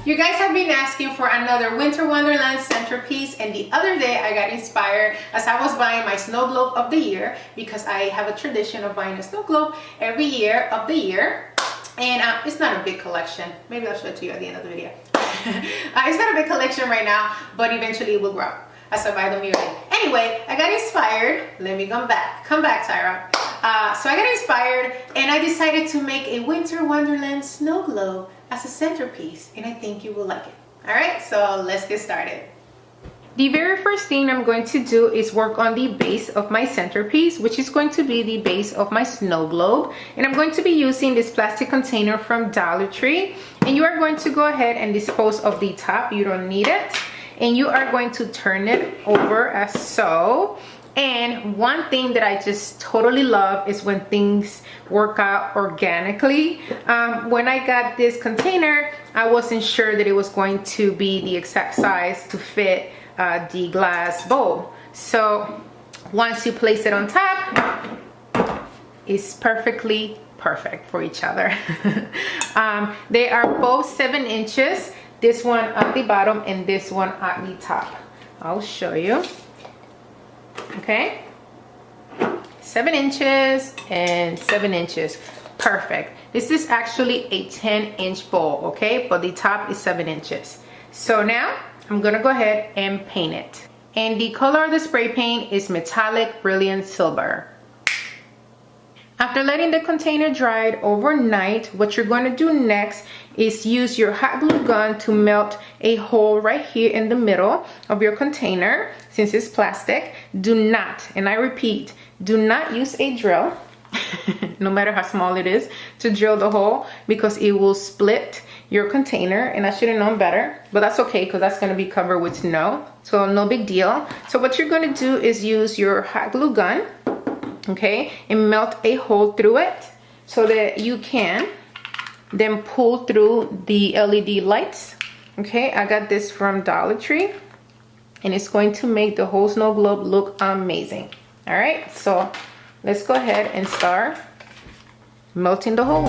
You guys have been asking for another winter wonderland centerpiece, and the other day I got inspired as I was buying my snow globe of the year, because I have a tradition of buying a snow globe every year of the year. And it's not a big collection. Maybe I'll show it to you at the end of the video. It's not a big collection right now, but eventually it will grow as I buy them yearly. Anyway, I got inspired. Let me come back, Tyra. So I got inspired and I decided to make a winter wonderland snow globe as a centerpiece, and I think you will like it. All right, so let's get started. The very first thing I'm going to do is work on the base of my centerpiece, which is going to be the base of my snow globe. And I'm going to be using this plastic container from Dollar Tree. And you are going to go ahead and dispose of the top. You don't need it. And you are going to turn it over as so. And one thing that I just totally love is when things work out organically. When I got this container, I wasn't sure that it was going to be the exact size to fit the glass bowl. So once you place it on top, it's perfectly perfect for each other. They are both 7 inches. This one at the bottom and this one at the top. I'll show you. Okay, 7 inches and 7 inches. Perfect. This is actually a 10-inch bowl, okay, but the top is 7 inches. So now I'm gonna go ahead and paint it. And the color of the spray paint is Metallic Brilliant Silver. After letting the container dry overnight, what you're going to do next is use your hot glue gun to melt a hole right here in the middle of your container. Since it's plastic, do not, and I repeat, do not use a drill, no matter how small it is, to drill the hole, because it will split your container, and I should have known better, but that's okay because that's going to be covered with snow, so no big deal. So what you're going to do is use your hot glue gun, okay, and melt a hole through it so that you can then pull through the LED lights. Okay, I got this from Dollar Tree and it's going to make the whole snow globe look amazing. All right, so let's go ahead and start melting the hole.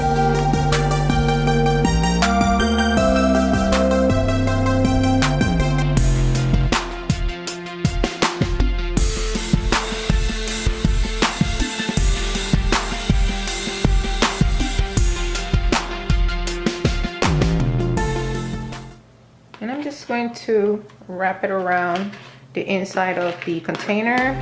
And I'm just going to wrap it around the inside of the container.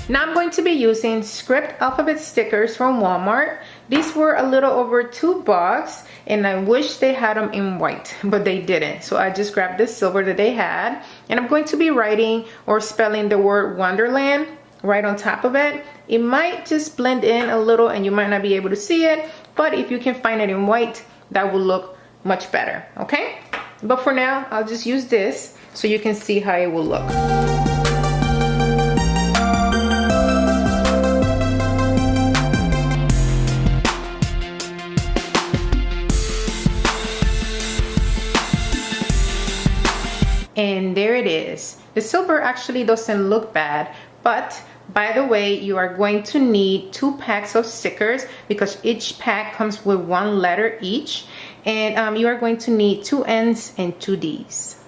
Now I'm going to be using script alphabet stickers from Walmart. These were a little over $2 and I wish they had them in white, but they didn't. So I just grabbed this silver that they had, and I'm going to be writing or spelling the word Wonderland right on top of it. It might just blend in a little and you might not be able to see it, but if you can find it in white, that will look much better, okay? But for now, I'll just use this so you can see how it will look. And there it is. The silver actually doesn't look bad, but by the way, you are going to need 2 packs of stickers because each pack comes with 1 letter each, and you are going to need 2 N's and 2 D's.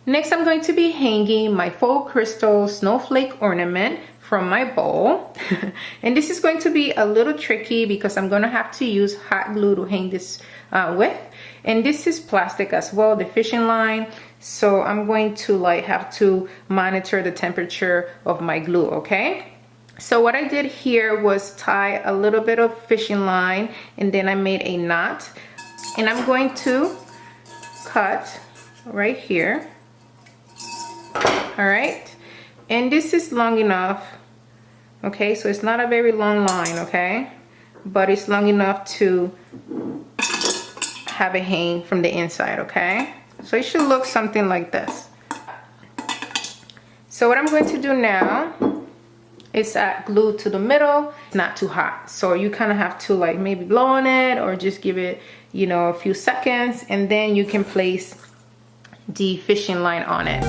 Next, I'm going to be hanging my faux crystal snowflake ornament from my bowl. And this is going to be a little tricky because I'm going to have to use hot glue to hang this with. And this is plastic as well, the fishing line. So I'm going to have to monitor the temperature of my glue, okay? So what I did here was tie a little bit of fishing line, and then I made a knot. And I'm going to cut right here. All right, and this is long enough, okay? So it's not a very long line, okay? But it's long enough to have it hang from the inside, okay? So it should look something like this. So what I'm going to do now is add glue to the middle. It's not too hot, so you kind of have to maybe blow on it or just give it, you know, a few seconds, and then you can place the fishing line on it.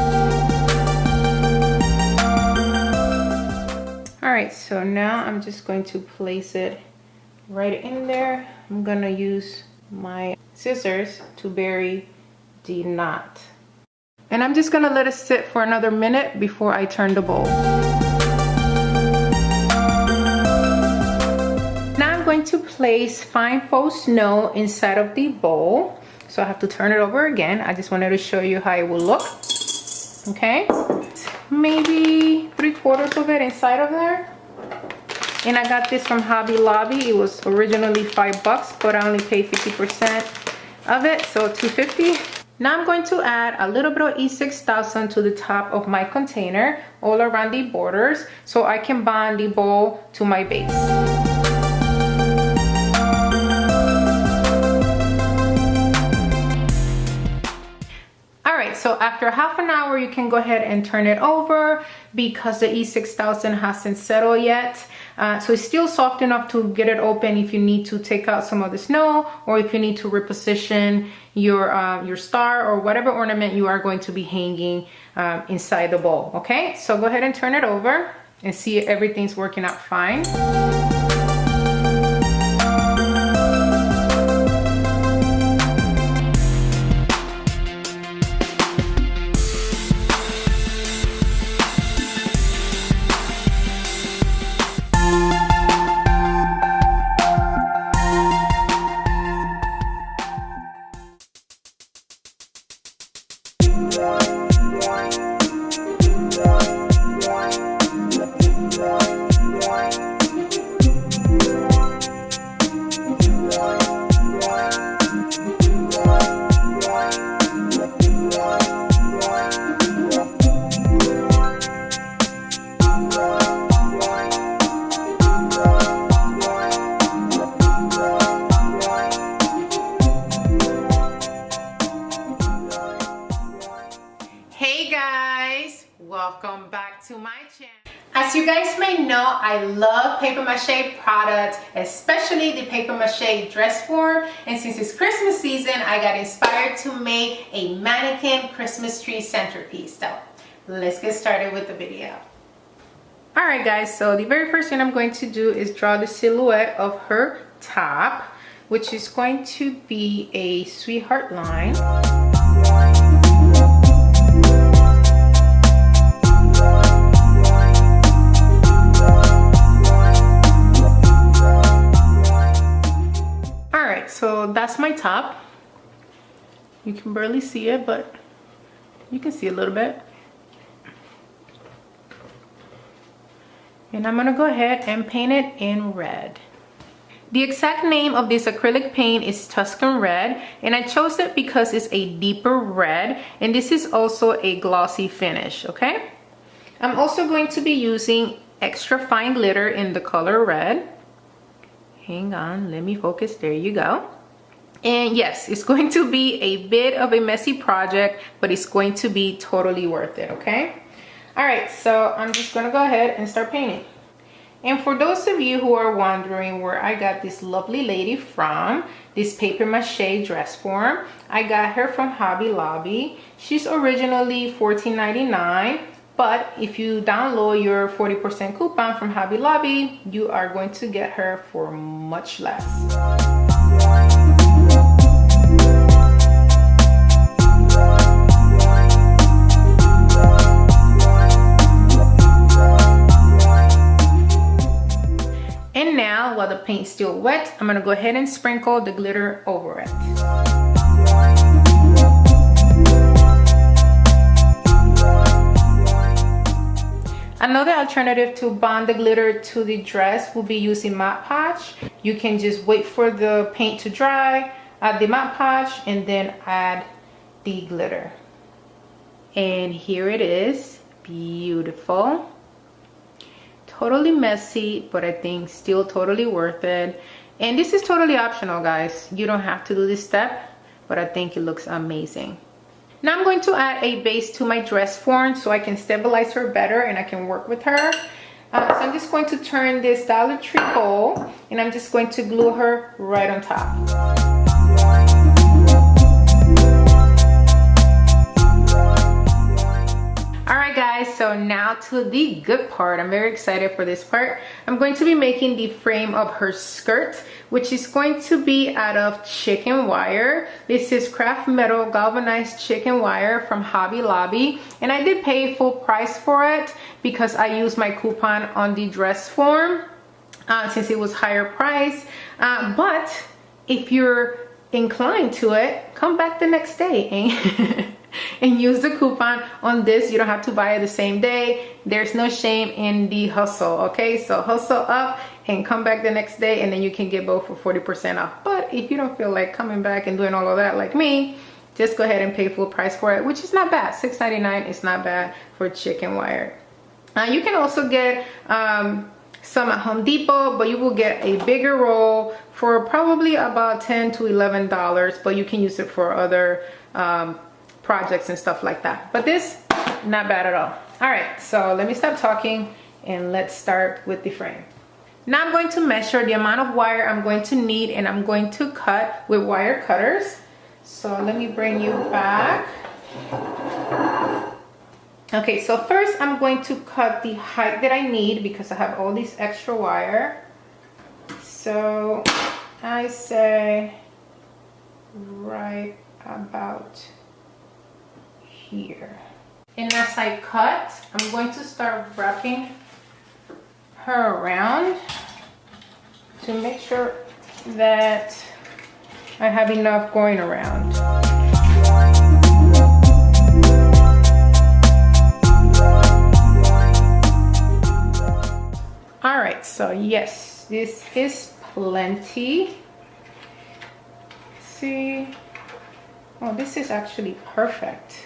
All right, so now I'm just going to place it right in there. I'm gonna use my scissors to bury the knot. And I'm just gonna let it sit for another minute before I turn the bowl. Now I'm going to place fine faux snow inside of the bowl. So I have to turn it over again. I just wanted to show you how it will look. Okay, maybe 3/4 of it inside of there. And I got this from Hobby Lobby. It was originally $5, but I only paid 50% of it, so $2.50. Now I'm going to add a little bit of E6000 to the top of my container, all around the borders, so I can bond the bowl to my base. Alright, so after half an hour, you can go ahead and turn it over because the E6000 hasn't settled yet. So it's still soft enough to get it open if you need to take out some of the snow, or if you need to reposition your star or whatever ornament you are going to be hanging inside the bowl. Okay, so go ahead and turn it over and see if everything's working out fine. Welcome back to my channel. As you guys may know, I love paper mache products, especially the paper mache dress form. And since it's Christmas season, I got inspired to make a mannequin Christmas tree centerpiece. So let's get started with the video. All right guys, so the very first thing I'm going to do is draw the silhouette of her top, which is going to be a sweetheart line. So that's my top. You can barely see it, but you can see a little bit. And I'm gonna go ahead and paint it in red. The exact name of this acrylic paint is Tuscan Red, and I chose it because it's a deeper red, and this is also a glossy finish, okay? I'm also going to be using extra fine glitter in the color red. Hang on, let me focus. There you go. And yes, it's going to be a bit of a messy project, but it's going to be totally worth it, okay? All right, so I'm just gonna go ahead and start painting. And for those of you who are wondering where I got this lovely lady from, this paper mache dress form, I got her from Hobby Lobby. She's originally $14.99. But if you download your 40% coupon from Hobby Lobby, you are going to get her for much less. And now, while the paint's still wet, I'm gonna go ahead and sprinkle the glitter over it. Another alternative to bond the glitter to the dress will be using Mod Podge. You can just wait for the paint to dry, add the Mod Podge, and then add the glitter. And here it is, beautiful. Totally messy, but I think still totally worth it. And this is totally optional, guys. You don't have to do this step, but I think it looks amazing. Now I'm going to add a base to my dress form so I can stabilize her better and I can work with her. So I'm just going to turn this Dollar Tree bowl and I'm just going to glue her right on top. Alright guys, so so now to the good part. I'm very excited for this part. I'm going to be making the frame of her skirt, which is going to be out of chicken wire. This is craft metal galvanized chicken wire from Hobby Lobby, and I did pay full price for it because I used my coupon on the dress form since it was higher price. But if you're inclined to it, come back the next day and use the coupon on this. You don't have to buy it the same day. There's no shame in the hustle, okay? So hustle up and come back the next day, and then you can get both for 40% off. But if you don't feel like coming back and doing all of that like me, just go ahead and pay full price for it, which is not bad. $6.99 is not bad for chicken wire. You can also get some at Home Depot, but you will get a bigger roll for probably about $10 to $11, but you can use it for other projects and stuff like that. But this, not bad at all. All right, so let me stop talking and let's start with the frame. Now I'm going to measure the amount of wire I'm going to need, and I'm going to cut with wire cutters. So let me bring you back. Okay, so first I'm going to cut the height that I need because I have all these extra wire. So I say right about here. And as I cut, I'm going to start wrapping her around to make sure that I have enough going around. All right, so yes, this is plenty. See, oh, this is actually perfect.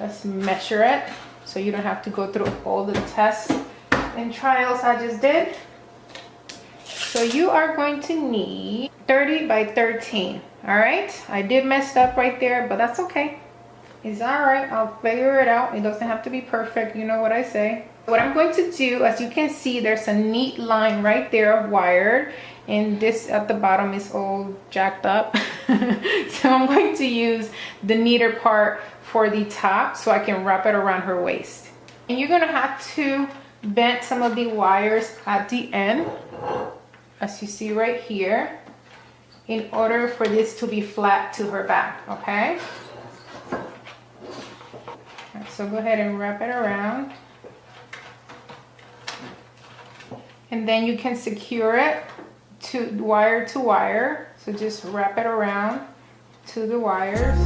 Let's measure it so you don't have to go through all the tests and trials I just did. So you are going to need 30 by 13. All right, I did mess up right there, but that's okay. It's all right, I'll figure it out. It doesn't have to be perfect, you know what I say. What I'm going to do, as you can see, there's a neat line right there of wire, and this at the bottom is all jacked up. So I'm going to use the neater part for the top so I can wrap it around her waist. And you're gonna have to bend some of the wires at the end, as you see right here, in order for this to be flat to her back, okay? Right, so go ahead and wrap it around. And then you can secure it to wire. So just wrap it around to the wires.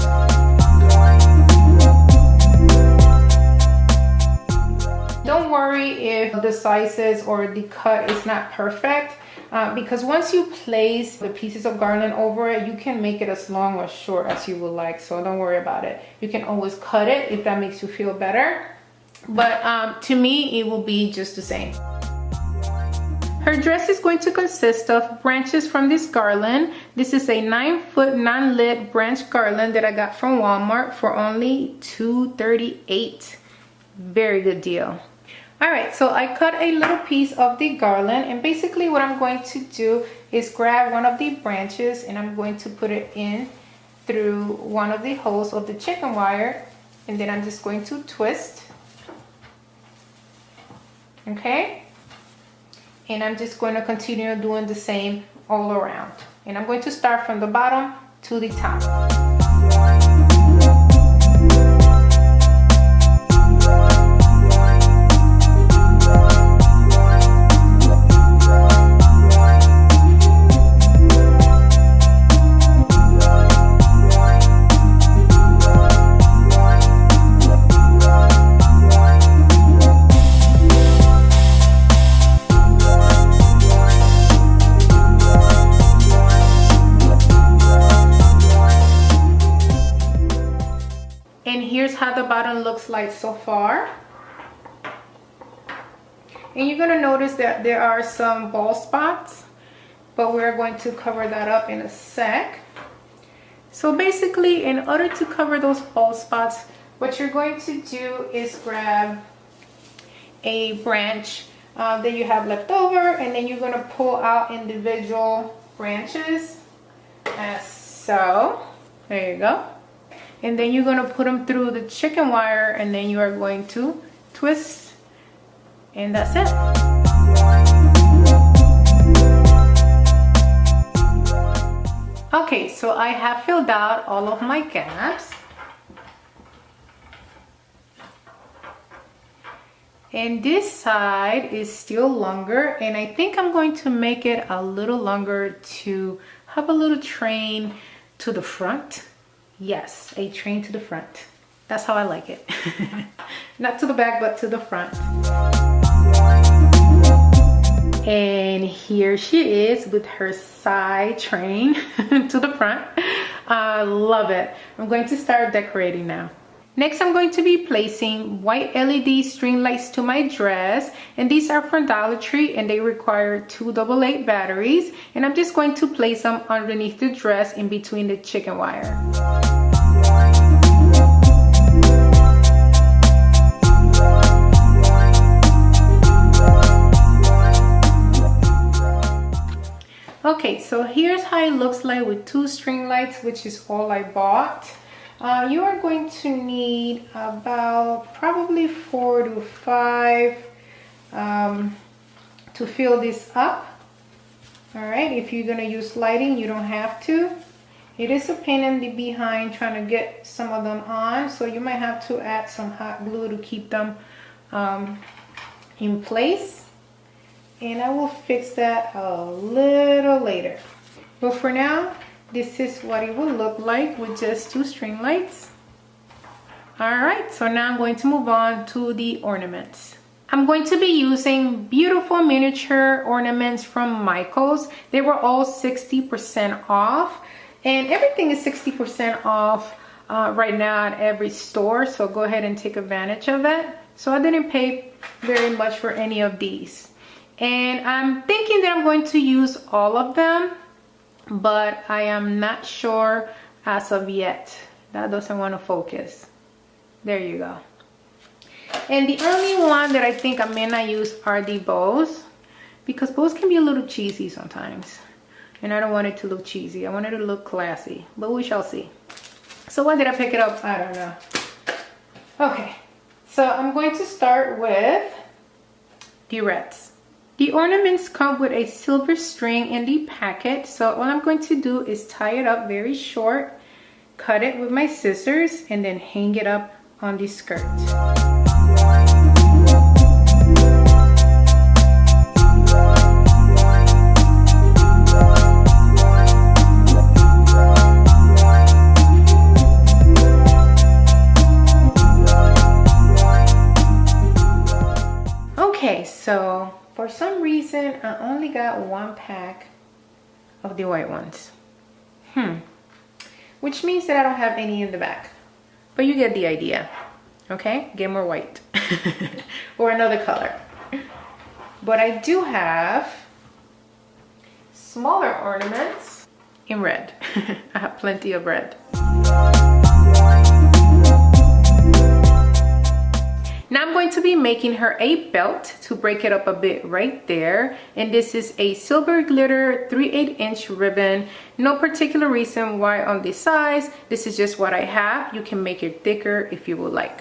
Don't worry if the sizes or the cut is not perfect, because once you place the pieces of garland over it, you can make it as long or short as you would like. So don't worry about it. You can always cut it if that makes you feel better. But to me, it will be just the same. Her dress is going to consist of branches from this garland. This is a 9-foot non-lit branch garland that I got from Walmart for only $2.38. Very good deal. All right, so I cut a little piece of the garland, and basically what I'm going to do is grab one of the branches and I'm going to put it in through one of the holes of the chicken wire, and then I'm just going to twist. Okay? And I'm just going to continue doing the same all around. And I'm going to start from the bottom to the top. How the bottom looks like so far. And you're going to notice that there are some bald spots, but we're going to cover that up in a sec. So basically, in order to cover those bald spots, what you're going to do is grab a branch that you have left over, and then you're going to pull out individual branches as so. There you go. And then you're going to put them through the chicken wire, and then you are going to twist, and that's it. Okay, so I have filled out all of my gaps. And this side is still longer, and I think I'm going to make it a little longer to have a little train to the front. Yes, a train to the front. That's how I like it. Not to the back, but to the front. And here she is with her side train to the front. I love it. I'm going to start decorating now. Next, I'm going to be placing white LED string lights to my dress, and these are from Dollar Tree, and they require 2 AA batteries, and I'm just going to place them underneath the dress in between the chicken wire. Okay, so here's how it looks like with 2 string lights, which is all I bought. You are going to need about probably 4 to 5 to fill this up. All right, if you're gonna use lighting, you don't have to. It is a pain in the behind trying to get some of them on, so you might have to add some hot glue to keep them in place. And I will fix that a little later. But for now, this is what it will look like with just 2 string lights. All right, so now I'm going to move on to the ornaments. I'm going to be using beautiful miniature ornaments from Michaels. They were all 60% off, and everything is 60% off right now at every store, so go ahead and take advantage of that. So I didn't pay very much for any of these. And I'm thinking that I'm going to use all of them, but I am not sure as of yet. That doesn't want to focus. There you go. And the only one that I think I may not use are the bows, because bows can be a little cheesy sometimes. And I don't want it to look cheesy. I want it to look classy, but we shall see. So when did I pick it up? I don't know. Okay, so I'm going to start with the reds. The ornaments come with a silver string in the packet, so all I'm going to do is tie it up very short, cut it with my scissors, and then hang it up on the skirt. Okay, so for some reason, I only got 1 pack of the white ones. Which means that I don't have any in the back. But you get the idea, okay? Get more white or another color. But I do have smaller ornaments in red. I have plenty of red. Now I'm going to be making her a belt to break it up a bit right there. And this is a silver glitter 3/8" ribbon. No particular reason why on this size. This is just what I have. You can make it thicker if you would like.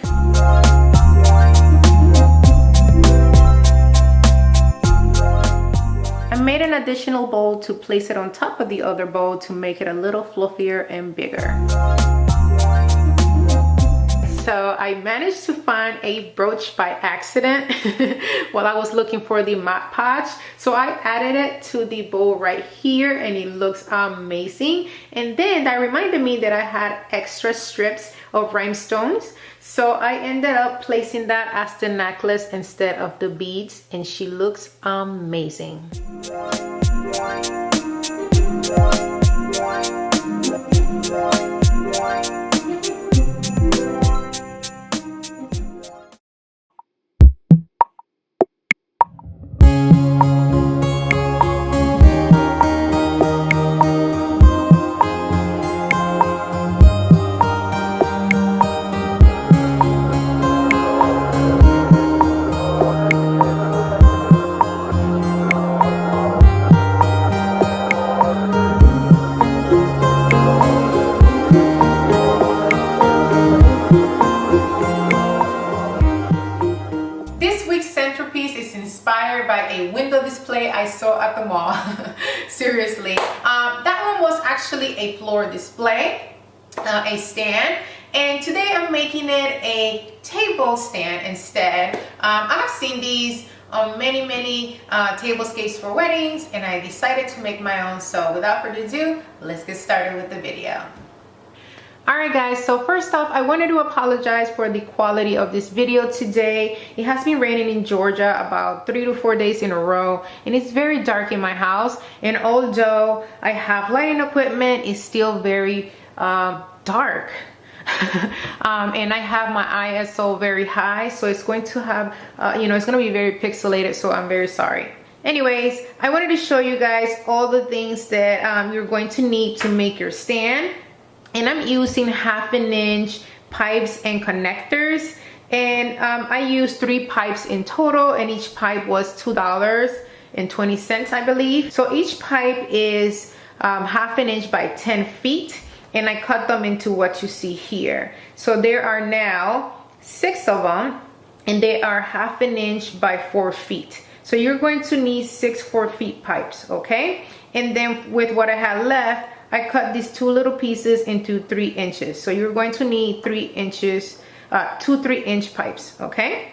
I made an additional bow to place it on top of the other bow to make it a little fluffier and bigger. So I managed to find a brooch by accident while I was looking for the Mod Podge. So I added it to the bow right here, and it looks amazing. And then that reminded me that I had extra strips of rhinestones. So I ended up placing that as the necklace instead of the beads, and she looks amazing. inspired by a window display I saw at the mall. Seriously. That one was actually a floor display, a stand. And today I'm making it a table stand instead. I have seen these on many tablescapes for weddings, and I decided to make my own. So without further ado, let's get started with the video. Alright guys, so first off, I wanted to apologize for the quality of this video today. It has been raining in Georgia about 3 to 4 days in a row, and it's very dark in my house. And although I have lighting equipment, it's still very dark. And I have my ISO very high, so it's going to have, it's going to be very pixelated, so I'm very sorry. Anyways, I wanted to show you guys all the things that you're going to need to make your stand. And I'm using 1/2 inch pipes and connectors, and I used 3 pipes in total, and each pipe was $2.20, I believe. So each pipe is 1/2 inch by 10 feet, and I cut them into what you see here. So there are now 6 of them, and they are 1/2 inch by 4 feet. So you're going to need 6 4-feet pipes, okay? And then with what I had left, I cut these 2 little pieces into 3 inches. So you're going to need 3 inches, 2 3-inch pipes, okay?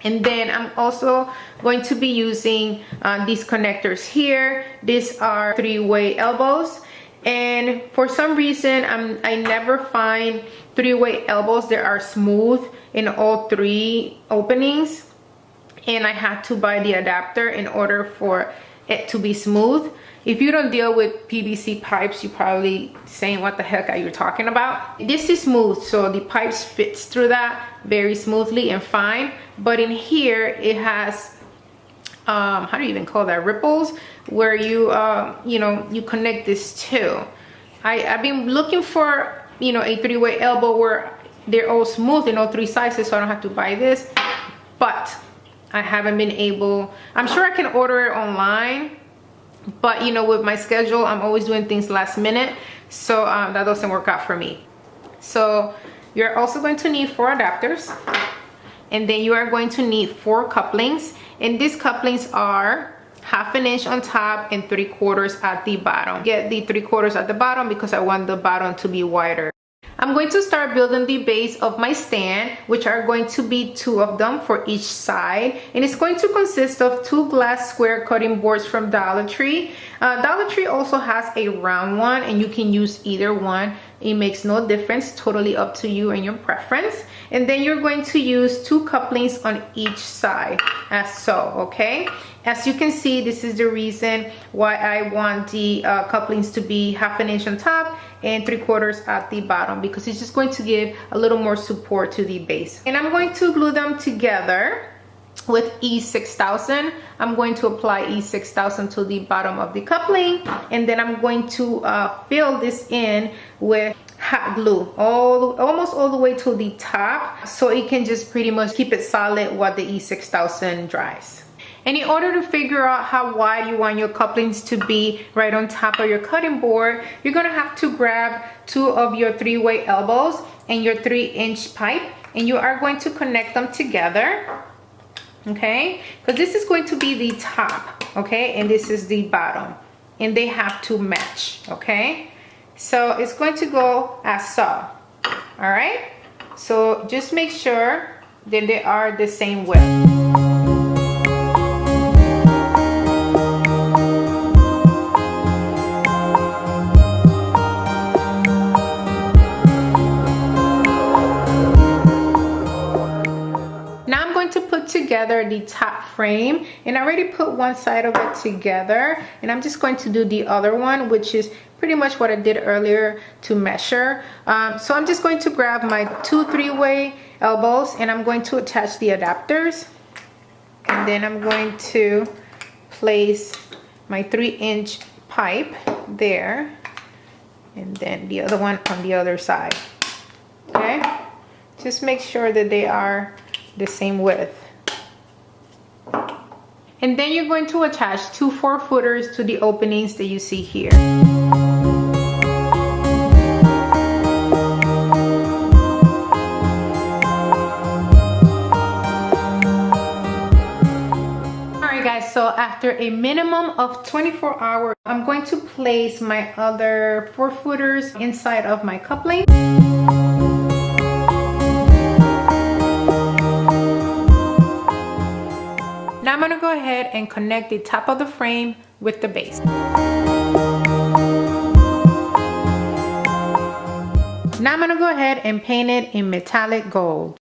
And then I'm also going to be using these connectors here. These are 3-way elbows. And for some reason, I never find 3-way elbows that are smooth in all 3 openings. And I had to buy the adapter in order for it to be smooth. If you don't deal with PVC pipes, you're probably saying, what the heck are you talking about? This is smooth, so the pipes fits through that very smoothly and fine. But in here, it has, how do you even call that, ripples, where you, you connect this too. I've been looking for, a 3-way elbow where they're all smooth in all 3 sizes, so I don't have to buy this. But I haven't been able, I'm sure I can order it online. But with my schedule, I'm always doing things last minute, so that doesn't work out for me. So you're also going to need 4 adapters, and then you are going to need 4 couplings, and these couplings are 1/2 inch on top and 3/4 at the bottom. Get the 3/4 at the bottom because I want the bottom to be wider. I'm going to start building the base of my stand, which are going to be 2 of them for each side. And it's going to consist of 2 glass square cutting boards from Dollar Tree. Dollar Tree also has a round one, and you can use either one. It makes no difference, totally up to you and your preference. And then you're going to use 2 couplings on each side, as so, okay? As you can see, this is the reason why I want the couplings to be 1/2 inch on top and 3/4 at the bottom, because it's just going to give a little more support to the base. And I'm going to glue them together with E6000. I'm going to apply E6000 to the bottom of the coupling, and then I'm going to fill this in with hot glue almost all the way to the top, so it can just pretty much keep it solid while the E6000 dries. And in order to figure out how wide you want your couplings to be right on top of your cutting board, you're gonna have to grab 2 of your 3-way elbows and your 3-inch pipe, and you are going to connect them together, okay? Because this is going to be the top, okay? And this is the bottom, and they have to match, okay? So it's going to go as so, all right? So just make sure that they are the same width. Together the top frame, and I already put one side of it together, and I'm just going to do the other one, which is pretty much what I did earlier to measure. So I'm just going to grab my 2 3-way elbows, and I'm going to attach the adapters, and then I'm going to place my 3-inch pipe there, and then the other one on the other side. Okay, just make sure that they are the same width. And then you're going to attach 2 4-footers to the openings that you see here. Alright guys, so after a minimum of 24 hours, I'm going to place my other 4-footers inside of my coupling. Now I'm going to go ahead and connect the top of the frame with the base. Now I'm going to go ahead and paint it in metallic gold.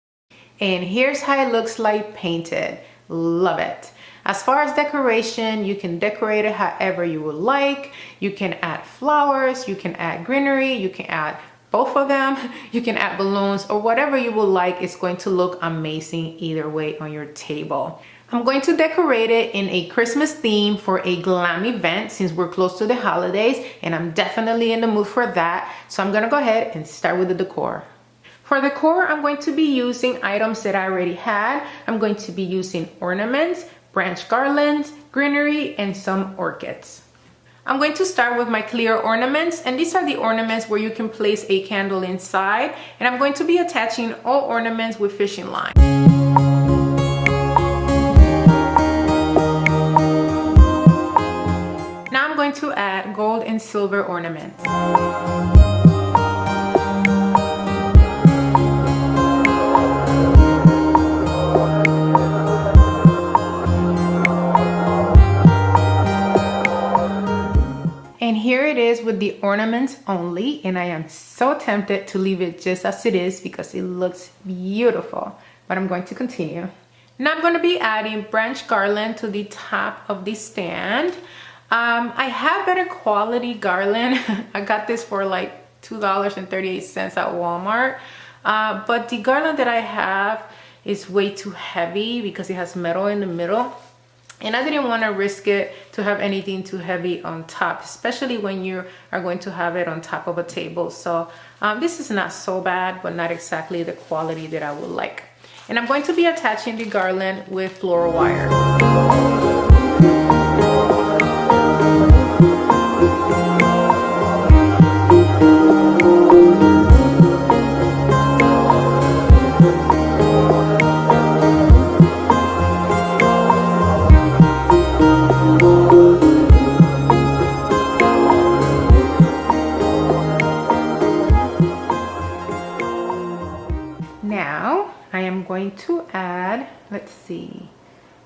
And here's how it looks like painted. Love it. As far as decoration, you can decorate it however you would like. You can add flowers, you can add greenery, you can add both of them, you can add balloons, or whatever you would like. It's going to look amazing either way on your table. I'm going to decorate it in a Christmas theme for a glam event since we're close to the holidays, and I'm definitely in the mood for that. So I'm gonna go ahead and start with the decor. For the decor, I'm going to be using items that I already had. I'm going to be using ornaments, branch garlands, greenery, and some orchids. I'm going to start with my clear ornaments, and these are the ornaments where you can place a candle inside, and I'm going to be attaching all ornaments with fishing line. Now I'm going to add gold and silver ornaments. And here it is with the ornaments only, and I am so tempted to leave it just as it is because it looks beautiful, but I'm going to continue. Now I'm going to be adding branch garland to the top of the stand. I have better quality garland. I got this for like $2.38 at Walmart, but the garland that I have is way too heavy because it has metal in the middle. And I didn't want to risk it to have anything too heavy on top, especially when you are going to have it on top of a table. So this is not so bad, but not exactly the quality that I would like. And I'm going to be attaching the garland with floral wire. Now I am going to add, let's see,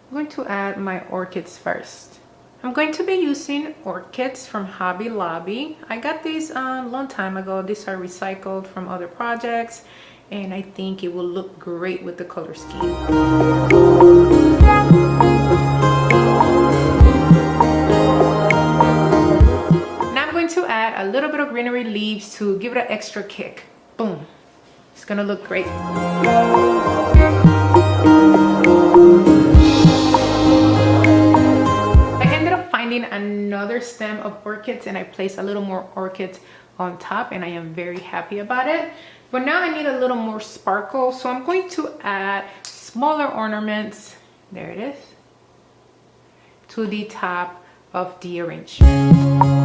I'm going to add my orchids first. I'm going to be using orchids from Hobby Lobby. I got these a long time ago. These are recycled from other projects, and I think it will look great with the color scheme. Now I'm going to add a little bit of greenery leaves to give it an extra kick. Boom. It's gonna look great. I ended up finding another stem of orchids, and I placed a little more orchids on top, and I am very happy about it. But now I need a little more sparkle, so I'm going to add smaller ornaments, there it is, to the top of the arrangement.